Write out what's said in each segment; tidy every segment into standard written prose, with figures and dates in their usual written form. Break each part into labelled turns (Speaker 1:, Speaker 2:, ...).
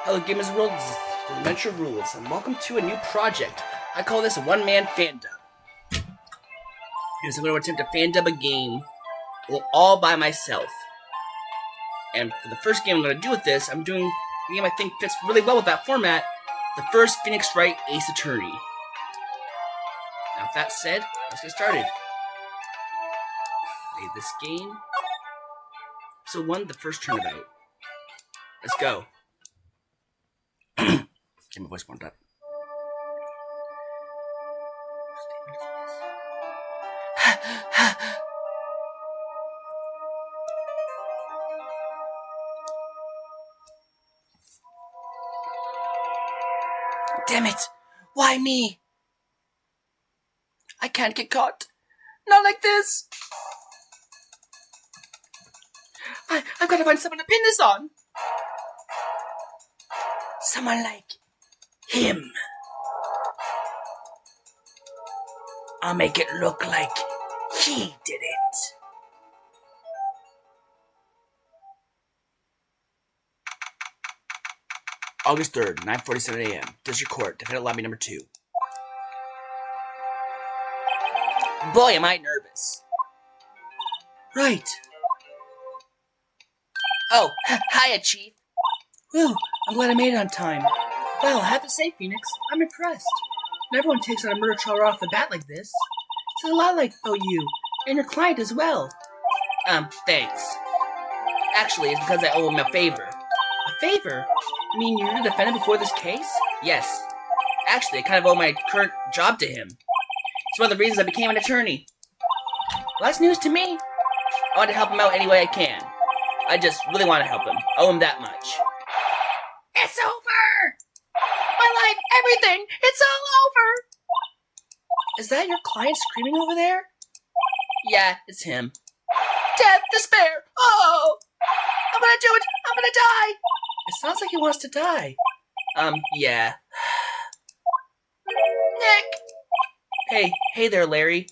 Speaker 1: Hello gamers and world, this is the Adventure Rules, and welcome to a new project. I call this a one-man Fandub. Because I'm going to attempt to Fandub a game all by myself. And for the first game I'm going to do with this, I'm doing a game I think fits really well with that format, the first Phoenix Wright Ace Attorney. Now with that said, let's get started. Play this game. Episode 1, the first Turnabout. Let's go. Get my voice warmed up. Damn it! Why me? I can't get caught. Not like this. I've got to find someone to pin this on. Someone like him. I'll make it look like he did it. August 3rd, 9:47 a.m. District Court, Defendant Lobby number 2. Boy, am I nervous. Right. Oh, hiya, Chief. Whew, I'm glad I made it on time. Well, I have to say, Phoenix, I'm impressed. Not everyone takes on a murder trial off the bat like this. It's a lot like you, and your client as well. Thanks. Actually, it's because I owe him a favor. A favor? You mean you're the defendant before this case? Yes. Actually, I kind of owe my current job to him. It's one of the reasons I became an attorney. Well, that's news to me. I want to help him out any way I can. I just really want to help him. I owe him that much. It's over! My life, everything, it's all over! Is that your client screaming over there? Yeah, it's him. Death, despair, oh! I'm gonna do it! I'm gonna die! It sounds like he wants to die. Yeah. Nick! Hey there, Larry.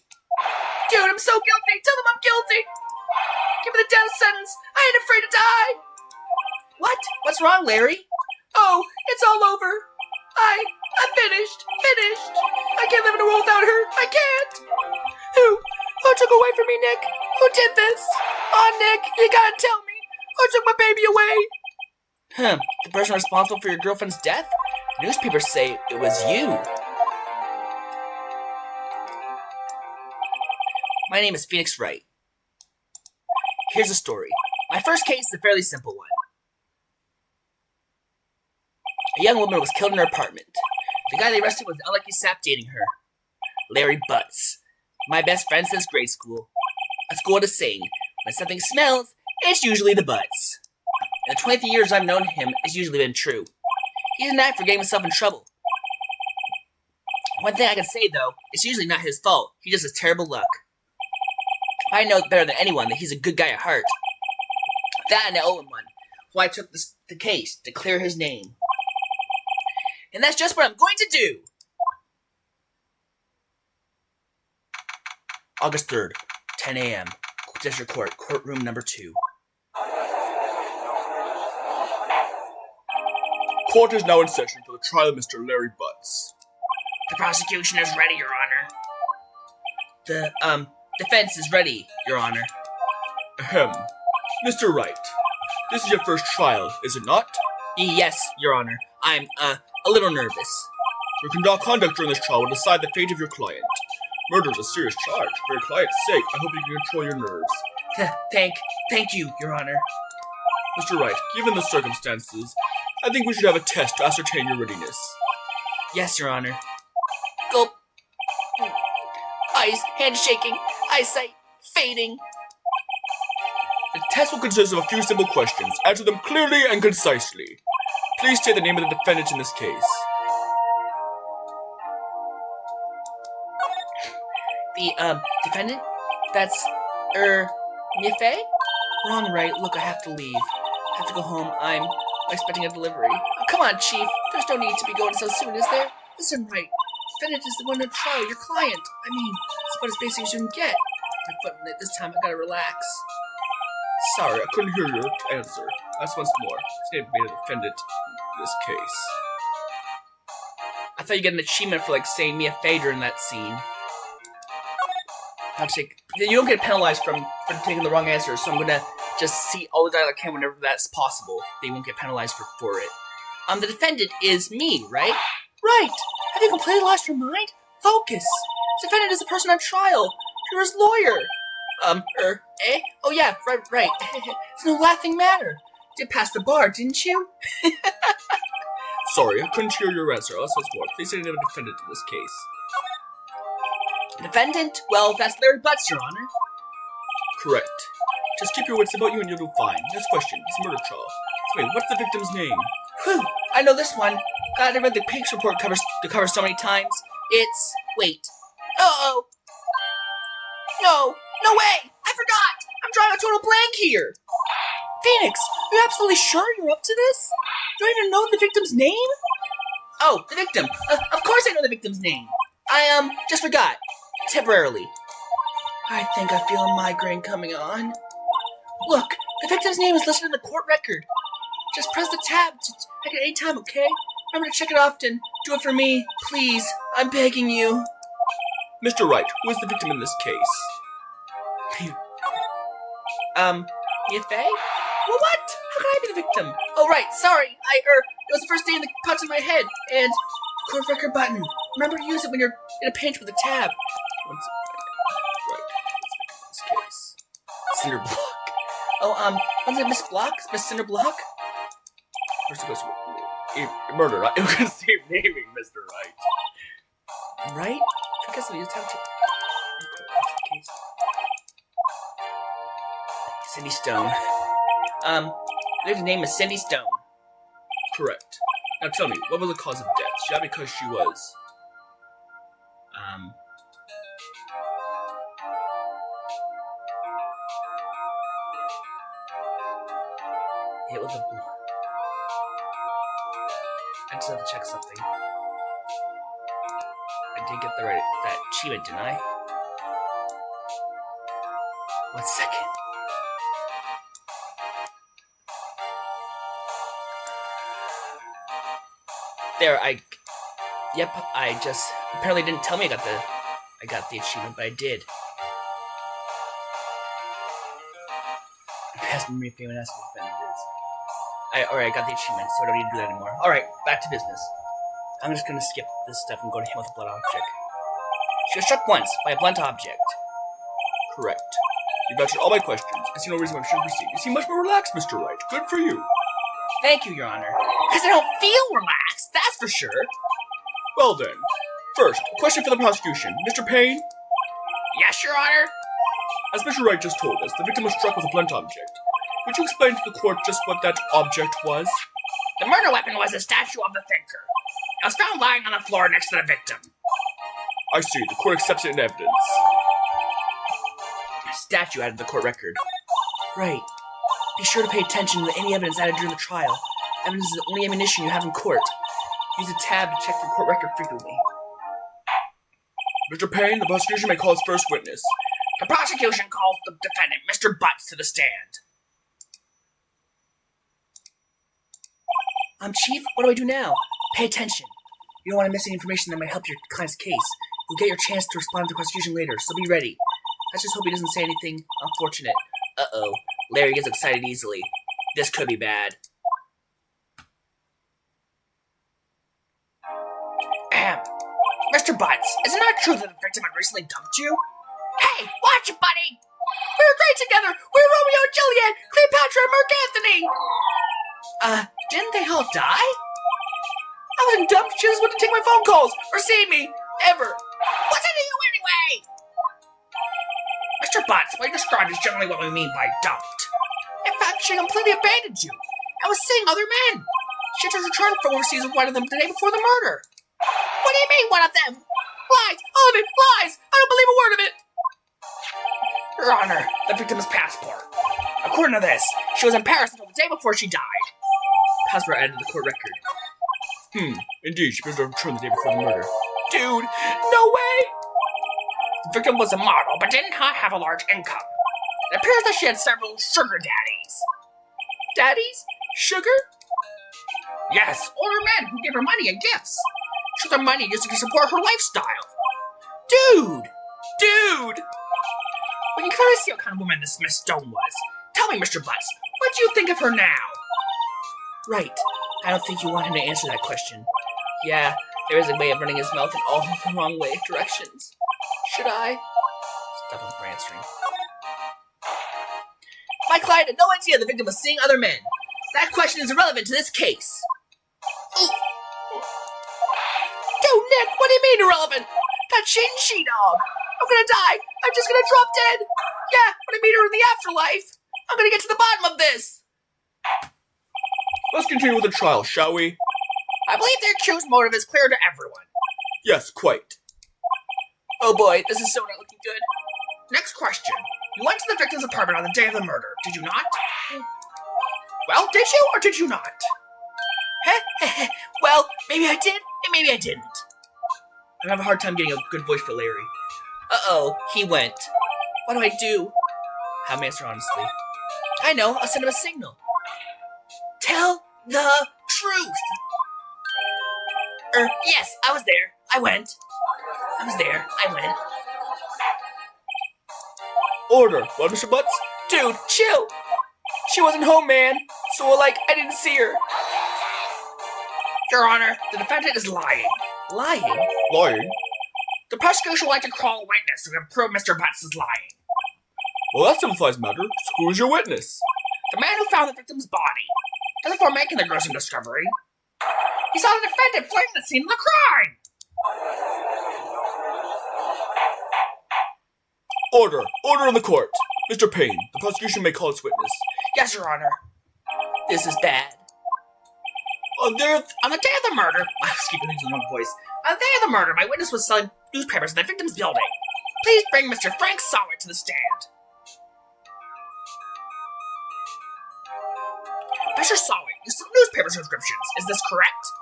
Speaker 1: Dude, I'm so guilty! Tell them I'm guilty! Give me the death sentence! I ain't afraid to die! What? What's wrong, Larry? Oh, it's all over. I'm finished. I can't live in a world without her. I can't. Who took away from me, Nick? Who did this? Oh, Nick, you gotta tell me. Who took my baby away? The person responsible for your girlfriend's death? Newspapers say it was you. My name is Phoenix Wright. Here's the story. My first case is a fairly simple one. A young woman was killed in her apartment. The guy they arrested was unlucky sap dating her. Larry Butts. My best friend since grade school. A school to sing. When something smells, it's usually the Butts. In the 20 years I've known him, it's usually been true. He doesn't act for getting himself in trouble. One thing I can say, though, it's usually not his fault. He just has terrible luck. I know better than anyone that he's a good guy at heart. That and I owe him one. So I took the case to clear his name. And that's just what I'm going to do! August 3rd, 10 a.m. District Court, courtroom number 2. Court is now in session for the trial of Mr. Larry Butts. The prosecution is ready, Your Honor. The, defense is ready, Your Honor. Ahem. Mr. Wright, this is your first trial, is it not? Yes, Your Honor. I'm, a little nervous. Your conduct during this trial will decide the fate of your client. Murder is a serious charge. For your client's sake, I hope you can control your nerves. Thank you, Your Honor. Mr. Wright, given the circumstances, I think we should have a test to ascertain your readiness. Yes, Your Honor. Gulp. Eyes, hands shaking, eyesight fading. The test will consist of a few simple questions. Answer them clearly and concisely. Please state the name of the defendant in this case. The, defendant? That's, Miafe? Wrong, Right. Look, I have to leave. I have to go home. I'm expecting a delivery. Oh, come on, Chief. There's no need to be going so soon, is there? Listen, Right. Defendant is the one in trial, your client. I mean, it's about as basic as you can get. But this time I gotta relax. Sorry, I couldn't hear your answer. That's once more. State made a defendant.
Speaker 2: this case.
Speaker 1: I thought you get an achievement for, like, saying Mia Fey during that scene. You don't get penalized for taking the wrong answer, so I'm gonna just see all the dialogue I can whenever that's possible. They won't get penalized for it. The defendant is me, right? Right! Have you completely lost your mind? Focus! The defendant is the person on trial. You're his lawyer. Eh? Oh yeah, right. It's no laughing matter. You did pass the bar, didn't you?
Speaker 2: Sorry, I couldn't hear your answer. I'll ask once more. Please say the name of the defendant in this case.
Speaker 1: Defendant? Well, that's Larry Butts, Your Honor.
Speaker 2: Correct. Just keep your wits about you and you'll do fine. Next question. It's a murder trial. So wait, what's the victim's name?
Speaker 1: Whew, I know this one. God, I read the Pigs report the cover so many times. It's... wait. Uh-oh. No way! I forgot! I'm drawing a total blank here! Phoenix, are you absolutely sure you're up to this? Do I even know the victim's name? Oh, the victim. Of course I know the victim's name. I, just forgot. Temporarily. I think I feel a migraine coming on. Look, the victim's name is listed in the court record. Just press the tab to check it any time, okay? Remember to check it often. Do it for me, please. I'm begging you.
Speaker 2: Mr. Wright, who is the victim in this case?
Speaker 1: Mia Fey? Well, what? How can I be the victim? Oh, right, sorry. It was the first thing that popped in my head. And the court record button. Remember to use it when you're in a pinch with a tab.
Speaker 2: Right, this case.
Speaker 1: Cinder Block. Oh, was it Miss Block? Miss Cinder Block?
Speaker 2: We're supposed to murder, right? We're gonna say naming Mr. Wright.
Speaker 1: Right? I guess we just have to... Cindy Stone. Their name is Cindy Stone.
Speaker 2: Correct. Now tell me, what was the cause of death? She died because she was...
Speaker 1: It was a... I just have to check something. I did get that achievement, didn't I? 1 second. There, Yep, I just apparently didn't tell me I got the achievement, but I did. Past memory of famous defendant is. Alright, I got the achievement, so I don't need to do that anymore. Alright, back to business. I'm just gonna skip this stuff and go to him with a blunt object. She was struck once by a blunt object.
Speaker 2: Correct. You've answered all my questions. I see no reason why we shouldn't proceed. You seem much more relaxed, Mr. Wright. Good for you.
Speaker 1: Thank you, Your Honor. Because I don't feel relaxed, that's for sure.
Speaker 2: Well then. First, a question for the prosecution. Mr. Payne?
Speaker 1: Yes, Your Honor?
Speaker 2: As Mr. Wright just told us, the victim was struck with a blunt object. Could you explain to the court just what that object was?
Speaker 1: The murder weapon was a statue of the thinker. It was found lying on the floor next to the victim.
Speaker 2: I see. The court accepts it in evidence.
Speaker 1: A statue added to the court record. Right. Be sure to pay attention to any evidence added during the trial. Evidence is the only ammunition you have in court. Use a tab to check the court record frequently.
Speaker 2: Mr. Payne, the prosecution may call its first witness.
Speaker 1: The prosecution calls the defendant, Mr. Butts, to the stand. Chief, what do I do now? Pay attention. You don't want to miss any information that might help your client's case. You'll get your chance to respond to the prosecution later, so be ready. Let's just hope he doesn't say anything unfortunate. Uh-oh. Larry gets excited easily. This could be bad. Mr. Butts, is it not true that the victim had recently dumped you? Hey, watch it, buddy! We were great together! We were Romeo and Juliet, Cleopatra and Mark Anthony! Didn't they all die? I wasn't dumped, she just wouldn't take my phone calls, or see me, ever. What's into you anyway? Mr. Butts, what you described is generally what we mean by dumped. In fact, she completely abandoned you, and was seeing other men. She just returned from overseas with one of them the day before the murder. What do you mean, one of them? Lies! All of it! Lies! I don't believe a word of it! Your Honor, the victim's passport. According to this, she was in Paris until the day before she died. Passport added to the court record.
Speaker 2: Indeed, she was returned the day before the murder.
Speaker 1: Dude, no way! The victim was a model, but did not have a large income. It appears that she had several sugar daddies. Daddies? Sugar? Yes, older men who give her money and gifts. She the money used to support her lifestyle. Dude! We can clearly see what kind of woman this Miss Stone was. Tell me, Mr. Butts, what do you think of her now? Right. I don't think you want him to answer that question. Yeah, there is a way of running his mouth in all the wrong way directions. Should I? Stop him from answering. My client had no idea the victim was seeing other men. That question is irrelevant to this case. Dude, Nick, what do you mean irrelevant? That she dog. I'm gonna die. I'm just gonna drop dead. Yeah, when I meet her in the afterlife, I'm gonna get to the bottom of this.
Speaker 2: Let's continue with the trial, shall we?
Speaker 1: I believe the accused's motive is clear to everyone.
Speaker 2: Yes, quite.
Speaker 1: Oh boy, this is so not looking good. Next question. You went to the victim's apartment on the day of the murder, did you not? Well, did you or did you not? Well, maybe I did and maybe I didn't. I have a hard time getting a good voice for Larry. Uh-oh, he went. What do I do? Have him answer honestly. I know, I'll send him a signal. Tell the truth. Yes, I was there. I went. I was there. I went.
Speaker 2: Order. What, Mr. Butts?
Speaker 1: Dude, chill. She wasn't home, man. So, I didn't see her. Your Honor, the defendant is lying. Lying?
Speaker 2: Lying?
Speaker 1: The prosecution would like to call a witness to prove Mr. Butts is lying.
Speaker 2: Well, that simplifies matters. Who is your witness?
Speaker 1: The man who found the victim's body. Just before making the gruesome discovery, he saw the defendant fleeing the scene of the crime.
Speaker 2: Order. Order in the court. Mr. Payne, the prosecution may call its witness.
Speaker 1: Yes, Your Honor. This is bad.
Speaker 2: On the day
Speaker 1: of the murder, I was keeping things in one voice. On the day of the murder, my witness was selling newspapers in the victim's building. Please bring Mr. Frank Sawit to the stand. Mr. Sawit, you sell newspaper subscriptions. Is this correct?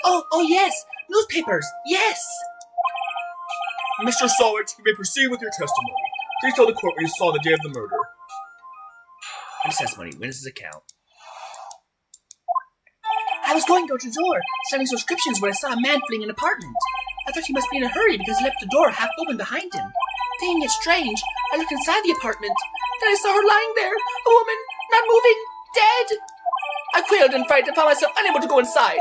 Speaker 1: Oh yes, newspapers. Yes.
Speaker 2: Mr. Sawit, you may proceed with your testimony. Please tell the court what you saw the day of the murder.
Speaker 1: Witness testimony. Witness's account. I was going door to door, selling subscriptions when I saw a man fleeing an apartment. I thought he must be in a hurry because he left the door half open behind him. Thinking it strange, I looked inside the apartment. Then I saw her lying there, a woman, not moving, dead. I quailed in fright and found myself unable to go inside.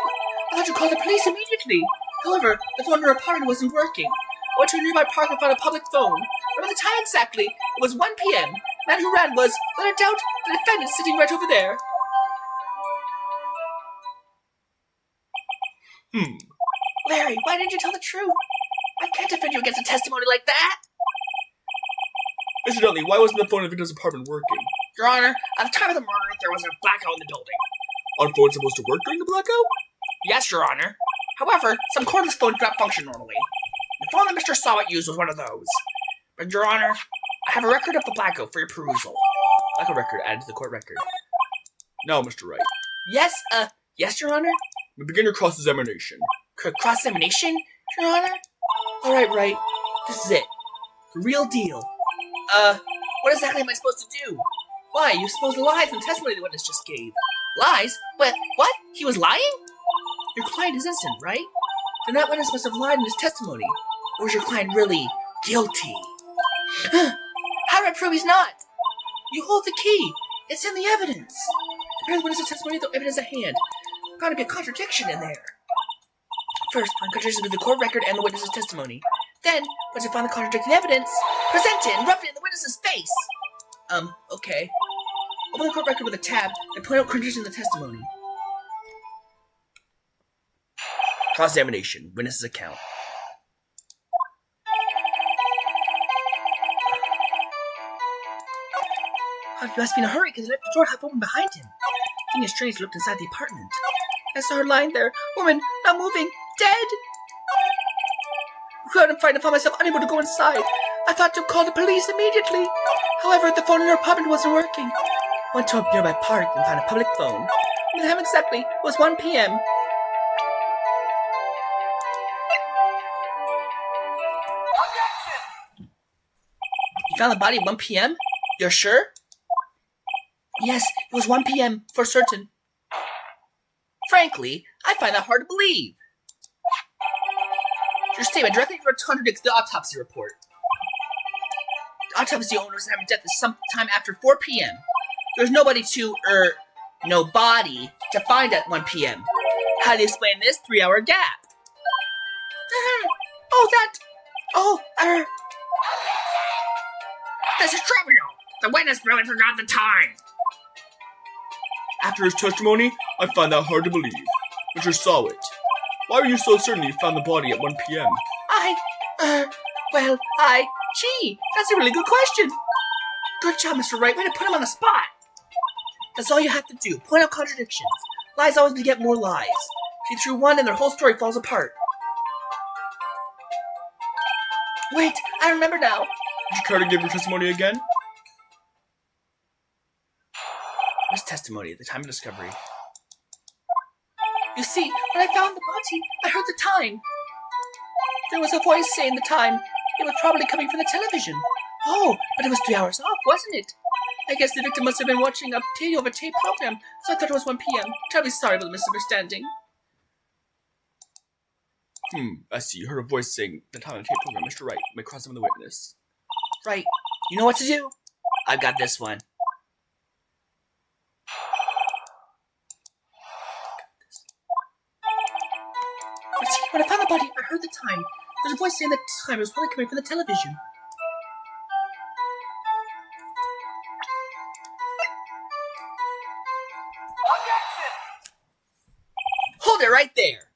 Speaker 1: I thought to call the police immediately. However, the phone in her apartment wasn't working. I went to a nearby park and found a public phone. Remember the time exactly? It was 1 p.m. The man who ran was, without a doubt, the defendant sitting right over there. Larry, why didn't you tell the truth? I can't defend you against a testimony like that.
Speaker 2: Incidentally, why wasn't the phone in the victim's apartment working?
Speaker 1: Your Honor, at the time of the murder, there was a blackout in the building.
Speaker 2: Aren't phones supposed to work during the blackout?
Speaker 1: Yes, Your Honor. However, some cordless phones do not function normally. The phone that Mr. Sawit used was one of those. But, Your Honor, I have a record of the blackout for your perusal.
Speaker 2: Blackout record added to the court record. Now, Mr. Wright.
Speaker 1: Yes, Your Honor?
Speaker 2: We begin your cross-examination.
Speaker 1: Cross-examination, Your Honor? Alright, Wright. This is it. The real deal. What exactly am I supposed to do? Why, you supposed lies in the testimony the witness just gave. Lies? What? He was lying? Your client is innocent, right? Then that witness must have lied in his testimony. Or is your client really guilty? How do I prove he's not? You hold the key. It's in the evidence. Compare the witness's testimony with the evidence at hand. There's got to be a contradiction in there. First, find contradictions between the court record and the witness's testimony. Then, once you find the contradicting evidence, present it and rub it in the witness's face. Okay. Open the court record with a tab and point out contradictions in the testimony. Cross-examination. Witness's account. Oh, he must be in a hurry because he left the door half open behind him. Thinking it's strange, he looked inside the apartment. I saw her lying there, woman, not moving, dead. I couldn't find and found myself unable to go inside. I thought to call the police immediately. However, the phone in her apartment wasn't working. I went to a nearby park and found a public phone. The time exactly was 1 p.m. You found the body at 1 p.m.? You're sure? Yes, it was 1 p.m. for certain. Frankly, I find that hard to believe. Your statement directly contradicts the autopsy report. The autopsy owner was having death sometime after 4 p.m. There's nobody to find at 1 p.m. How do you explain this 3-hour gap?
Speaker 2: This is trivial. The witness really forgot the time. After his testimony, I find that hard to believe. Mr. Sawit, why are you so certain you found the body at 1 p.m.?
Speaker 1: Gee, that's a really good question. Good job, Mr. Wright. Way to put him on the spot. That's all you have to do. Point out contradictions. Lies always beget more lies. See through one and their whole story falls apart. Wait, I remember now.
Speaker 2: Did you care to give your testimony again?
Speaker 1: Where's testimony at the time of discovery? You see, when I found the body, I heard the time. There was a voice saying the time. It was probably coming from the television. Oh, but it was 3 hours off, wasn't it? I guess the victim must have been watching a tape program, so I thought it was 1 p.m. Terribly sorry about the misunderstanding.
Speaker 2: I see. You heard a voice saying the time of the tape program. Mr. Wright, may cross-examine the witness.
Speaker 1: Right. You know what to do? I've got this one. You see, when I found the body, I heard the time. There's a voice saying the time was probably coming from the television. Hold it right there.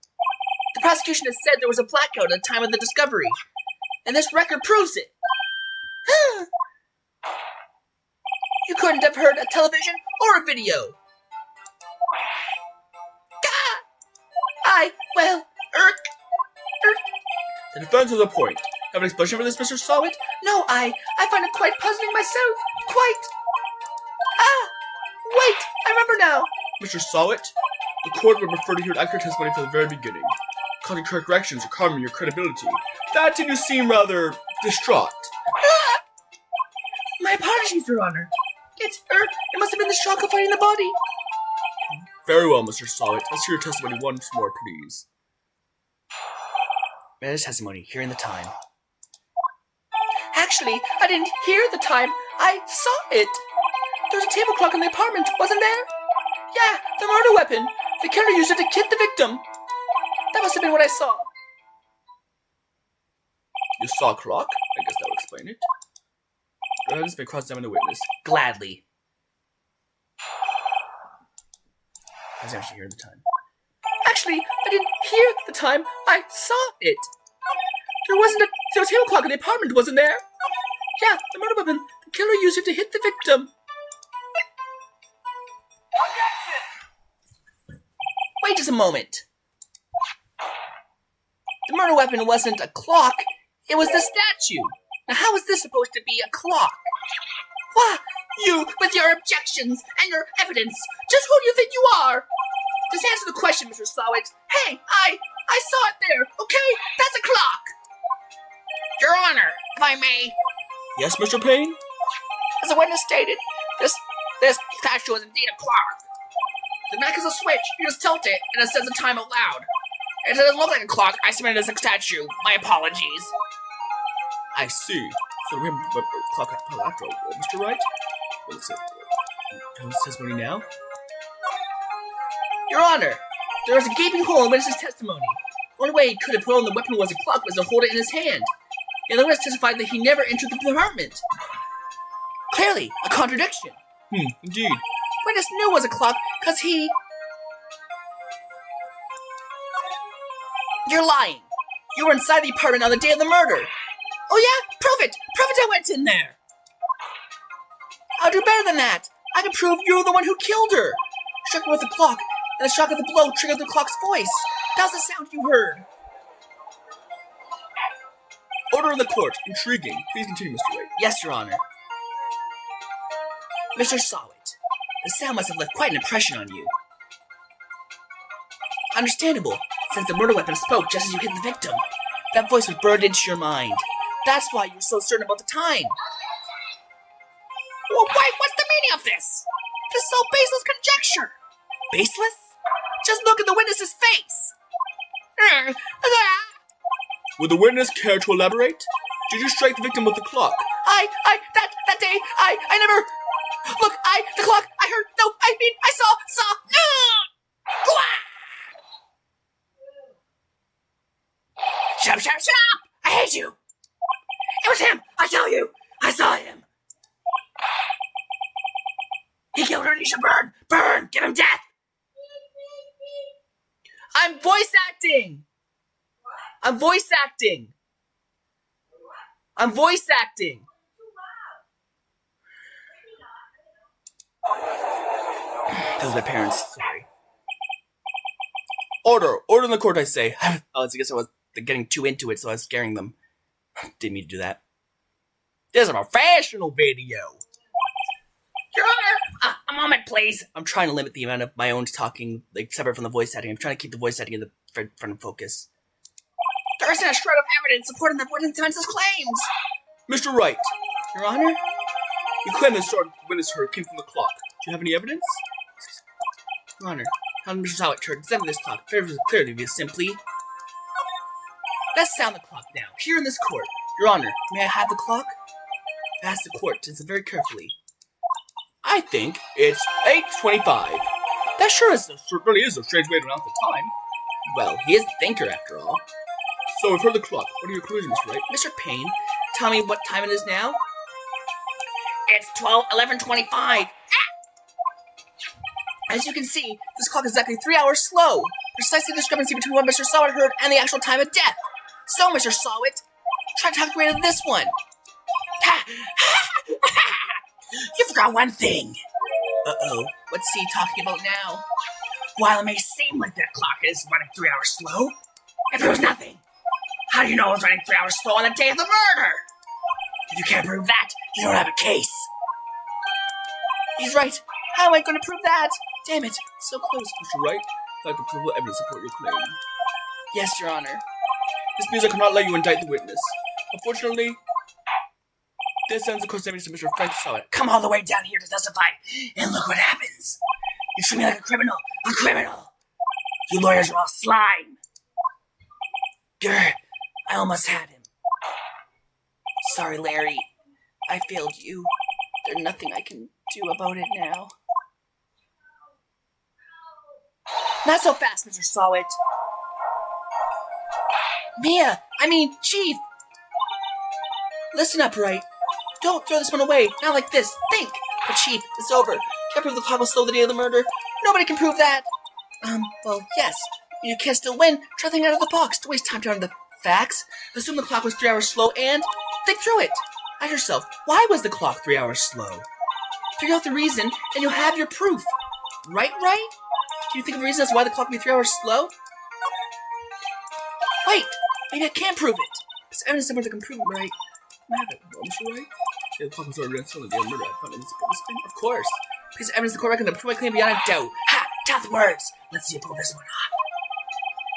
Speaker 1: The prosecution has said there was a blackout at the time of the discovery, and this record proves it. You couldn't have heard a television or a video.
Speaker 2: The defense has a point. Have an explanation for this, Mr. Sawit?
Speaker 1: No, I find it quite puzzling myself. Quite. Wait, I remember now.
Speaker 2: Mr. Sawit, the court would prefer to hear accurate testimony from the very beginning. Causing corrections or harming your credibility. That did you seem rather distraught.
Speaker 1: My apologies, Your Honor. It must have been the shock of finding the body.
Speaker 2: Very well, Mr. Sawit. Let's hear your testimony once more, please.
Speaker 1: Where's testimony? Hearing the time. Actually, I didn't hear the time. I saw it. There was a table clock in the apartment, wasn't there? Yeah, the murder weapon. The killer used it to hit the victim. That must have been what I saw.
Speaker 2: You saw a clock? I guess that would explain it. Go ahead and cross-examine the witness.
Speaker 1: Gladly. I was actually hearing the time. Actually, I didn't hear the time. I saw it. There was a table clock in the apartment, wasn't there? Yeah, the murder weapon. The killer used it to hit the victim. Wait just a moment. The murder weapon wasn't a clock. It was the statue. Now, how is this supposed to be a clock? Why, you, with your objections and your evidence, just who do you think you are? Just answer the question, Mr. Sawit. Hey, I saw it there, okay? That's a clock. Your Honor, if I may.
Speaker 2: Yes, Mr. Payne?
Speaker 1: As the witness stated, this statue is indeed a clock. The neck is a switch. You just tilt it, and it says the time out loud. It doesn't look like a clock. I submit it as a statue. My apologies.
Speaker 2: I see. So we have a clock after all, Mr. Wright? What is it? Tell us testimony now?
Speaker 1: Your Honor, there is a gaping hole in witness's testimony. The only way he could have known the weapon was a clock was to hold it in his hand. And the witness testified that he never entered the apartment. Clearly, a contradiction.
Speaker 2: Indeed.
Speaker 1: Witness knew it was a clock because he... You're lying. You were inside the apartment on the day of the murder. Oh yeah? Prove it! Prove it I went in there! I'll do better than that. I can prove you were the one who killed her. Struck her with the clock, and the shock of the blow triggered the clock's voice. That was the sound you heard.
Speaker 2: Order in the court. Intriguing. Please continue, Mr. Wright.
Speaker 1: Yes, Your Honor. Mr. Sawit, the sound must have left quite an impression on you. Understandable, since the murder weapon spoke just as you hit the victim. That voice was burned into your mind. That's why you were so certain about the time. Well, wait, what's the meaning of this? This is so baseless conjecture. Baseless? Just look at the witness's face!
Speaker 2: Would the witness care to elaborate? Did you strike the victim with the clock?
Speaker 1: That day, I never... Look, the clock, I heard, no, I mean, I saw... Shut up! I hate you! It was him, I tell you! I saw him! He killed her and he should burn! Burn! Give him death! I'm voice acting! I'm voice acting! I'm voice acting! That was my parents, sorry. Order in the court, I say. I guess I was getting too into it, so I was scaring them. Didn't mean to do that. This is a professional video. Your Honor, a moment, please. I'm trying to limit the amount of my own talking, like, separate from the voice acting. I'm trying to keep the voice acting in the front of focus. There isn't a shred of evidence supporting the defense's claims.
Speaker 2: Mr. Wright,
Speaker 1: Your Honor?
Speaker 2: you claim the sword witness heard came from the clock. Do you have any evidence?
Speaker 1: Your Honor, how did Mr. Sowett turn this clock? Clearly, be simply... Let's sound the clock now, here in this court. Your Honor, may I have the clock? I ask the court to listen very carefully.
Speaker 2: I think it's 8:25.
Speaker 1: That
Speaker 2: really is a strange way to announce the time.
Speaker 1: Well, he is the thinker, after all.
Speaker 2: So we've heard the clock. What are your conclusions, Mr. Wright?
Speaker 1: Mr. Payne, tell me what time it is now? It's 11:25. As you can see, this clock is exactly 3 hours slow. Precisely the discrepancy between what Mr. Sowett heard and the actual time of death. So, Mr. Sowett, try to calculate this one. You forgot one thing. Uh-oh, what's he talking about now? While it may seem like that clock is running 3 hours slow, it proves nothing. How do you know it was running 3 hours slow on the day of the murder? If you can't prove that, you don't have a case. He's right. How am I going to prove that? Damn it, so close.
Speaker 2: Mr. Wright, I'd like to prove evidence to support your claim.
Speaker 1: Yes, Your Honor.
Speaker 2: This means I cannot let you indict the witness. Unfortunately, this sends the court's evidence to Mr. Frank Sowett.
Speaker 1: Come all the way down here to testify, and look what happens. You treat me like a criminal. You lawyers are all slime. Grr, I almost had him. Sorry, Larry. I failed you. There's nothing I can do about it now. Not so fast, Mr. Sowett. Chief. Listen up, Wright. Don't throw this one away. Not like this. Think. But Chief, it's over. Can't prove the clock was slow the day of the murder. Nobody can prove that. Well, yes. You can still win. Try thinking out of the box. Don't waste time to the facts. Assume the clock was 3 hours slow and think through it. Ask yourself, why was the clock 3 hours slow? Figure out the reason, and you'll have your proof. Right? Can you think of a reason as to why the clock would be 3 hours slow? Wait, maybe I can prove it. There's evidence somewhere that can prove it, right? Can I have it?
Speaker 2: Well, Mr. Wright? Yeah, the clock was already slow the day of the murder. I found it in this bin.
Speaker 1: Of course. Piece of evidence the court reckons to prove my claim beyond a doubt. Ha! Tap the words. Let's see you pull this one off.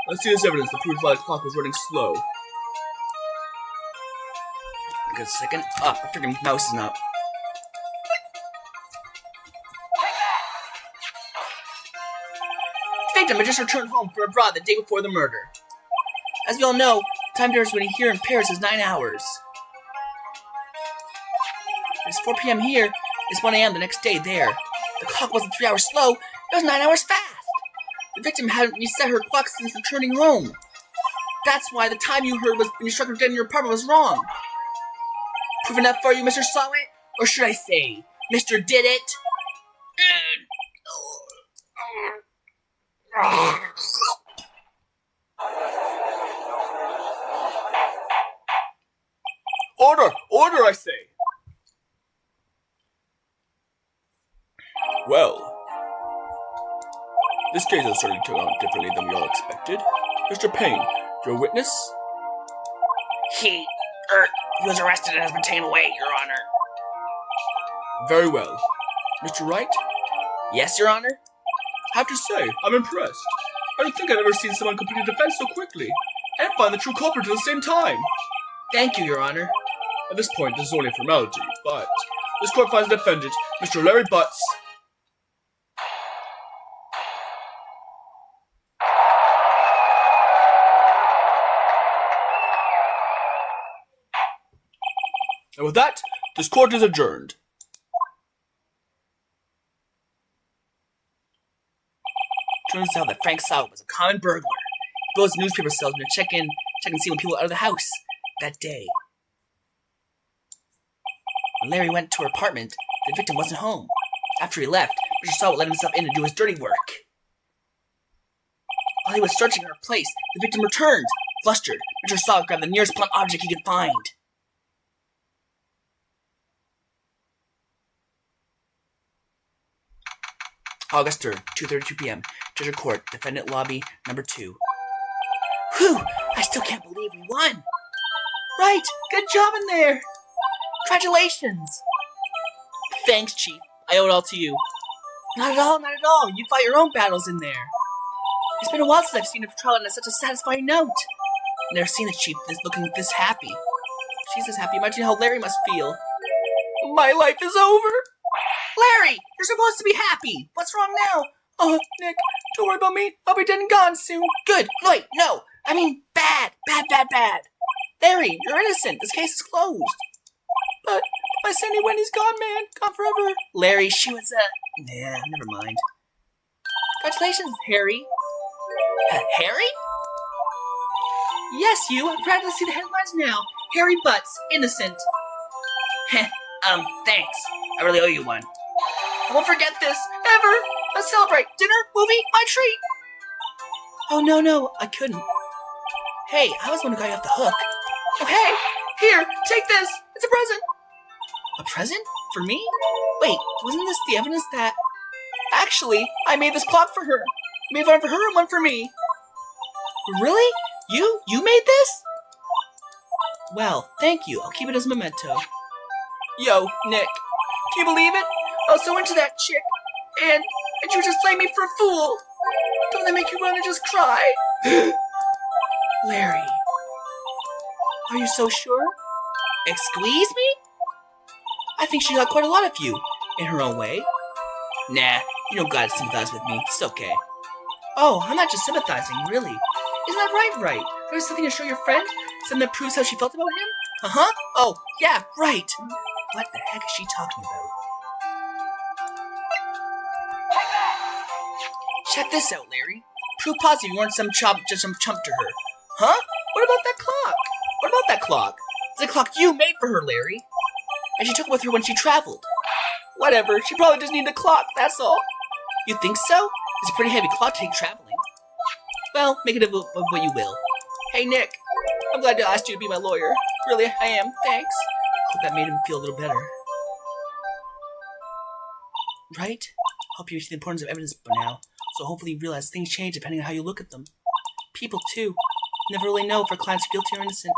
Speaker 2: Let's see this evidence that proves why the clock was running slow.
Speaker 1: Good second. Oh, my freaking mouse is not. The victim had just returned home from abroad the day before the murder. As we all know, the time difference when here in Paris is 9 hours. It's 4 p.m. here. It's 1 a.m. the next day there. The clock wasn't 3 hours slow. It was 9 hours fast. The victim hadn't reset her clock since returning home. That's why the time you heard was when you struck her dead in your apartment was wrong. Proving that for you, Mr. Sowett? Or should I say, Mr. Did It?
Speaker 2: Order, I say! Well, this case has certainly turned out differently than we all expected. Mr. Payne, your witness?
Speaker 1: He was arrested and has been taken away, Your Honor.
Speaker 2: Very well. Mr. Wright?
Speaker 1: Yes, Your Honor?
Speaker 2: I have to say, I'm impressed. I don't think I've ever seen someone complete a defense so quickly, and find the true culprit at the same time.
Speaker 1: Thank you, Your Honor.
Speaker 2: At this point, this is only a formality, but this court finds the defendant, Mr. Larry Butts, And with that, this court is adjourned.
Speaker 1: Turns out that Frank Saw was a common burglar. He goes to newspaper salesman to check and see when people were out of the house that day. When Larry went to her apartment, the victim wasn't home. After he left, Mr. Saw let himself in to do his dirty work. While he was searching her place, the victim returned. Flustered, Mr. Saw grabbed the nearest blunt object he could find. August 3rd, 2:32 p.m. Judge Court, Defendant Lobby, number 2. Whew! I still can't believe we won! Right! Good job in there! Congratulations! Thanks, Chief. I owe it all to you. Not at all, not at all. You fought your own battles in there. It's been a while since I've seen a trial on such a satisfying note. I've never seen a Chief looking this happy. She's this happy. Imagine how Larry must feel. My life is over! Larry! You're supposed to be happy! What's wrong now? Oh, Nick, don't worry about me. I'll be dead and gone soon. Good. Wait, no. I mean bad. Bad. Larry, you're innocent. This case is closed. But my Sandy Wendy's gone, man. Gone forever. Larry, she was Nah, never mind. Congratulations, Harry. Harry? Yes, you. I'm proud to see the headlines now. Harry Butts, innocent. Thanks. I really owe you one. I won't forget this, ever. Let's celebrate. Dinner, movie, my treat. Oh, no, I couldn't. Hey, I was the one who got you off the hook. Oh, hey, here, take this. It's a present. A present? For me? Wait, wasn't this the evidence that... Actually, I made this clock for her. I made one for her and one for me. Really? You made this? Well, thank you. I'll keep it as a memento. Yo, Nick, can you believe it? I was so into that chick, and you just played me for a fool. Don't they make you want to just cry? Larry, are you so sure? Excuse me? I think she got quite a lot of you, in her own way. Nah, you don't gotta sympathize with me. It's okay. Oh, I'm not just sympathizing, really. Isn't that right? There's something to show your friend? Something that proves how she felt about him? Uh-huh. Oh, yeah, right. What the heck is she talking about? Check this out, Larry. Proof positive you weren't just some chump to her. Huh? What about that clock? It's a clock you made for her, Larry. And she took it with her when she traveled. Whatever, she probably just needed a clock, that's all. You think so? It's a pretty heavy clock to take traveling. Well, make it of what you will. Hey, Nick. I'm glad to ask you to be my lawyer. Really, I am. Thanks. Hope that made him feel a little better. Right? Hope you see the importance of evidence by now. So hopefully you realize things change depending on how you look at them. People, too. Never really know if our clients are guilty or innocent.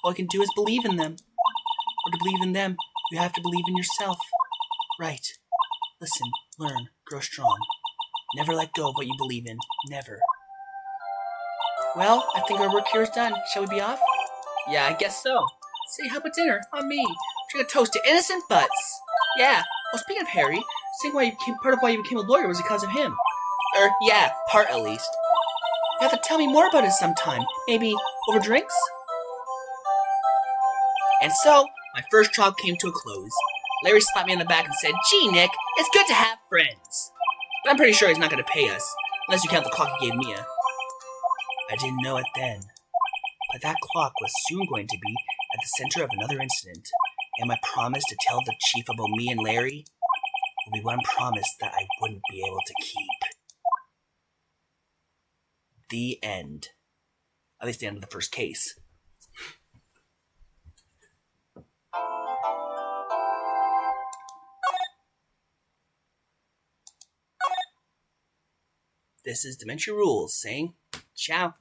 Speaker 1: All I can do is believe in them. Or to believe in them, you have to believe in yourself. Right. Listen, learn, grow strong. Never let go of what you believe in. Never. Well, I think our work here is done. Shall we be off? Yeah, I guess so. Say, how about dinner? On me. Drink a toast to innocent butts. Yeah. Well, speaking of Harry, saying part of why you became a lawyer was because of him. Yeah, part at least. You have to tell me more about it sometime. Maybe over drinks? And so, my first trial came to a close. Larry slapped me on the back and said, "Gee, Nick, it's good to have friends." But I'm pretty sure he's not going to pay us, unless you count the clock he gave Mia. I didn't know it then, but that clock was soon going to be at the center of another incident, and my promise to tell the chief about me and Larry will be one promise that I wouldn't be able to keep. The end. At least the end of the first case. This is Dementia Rules saying ciao.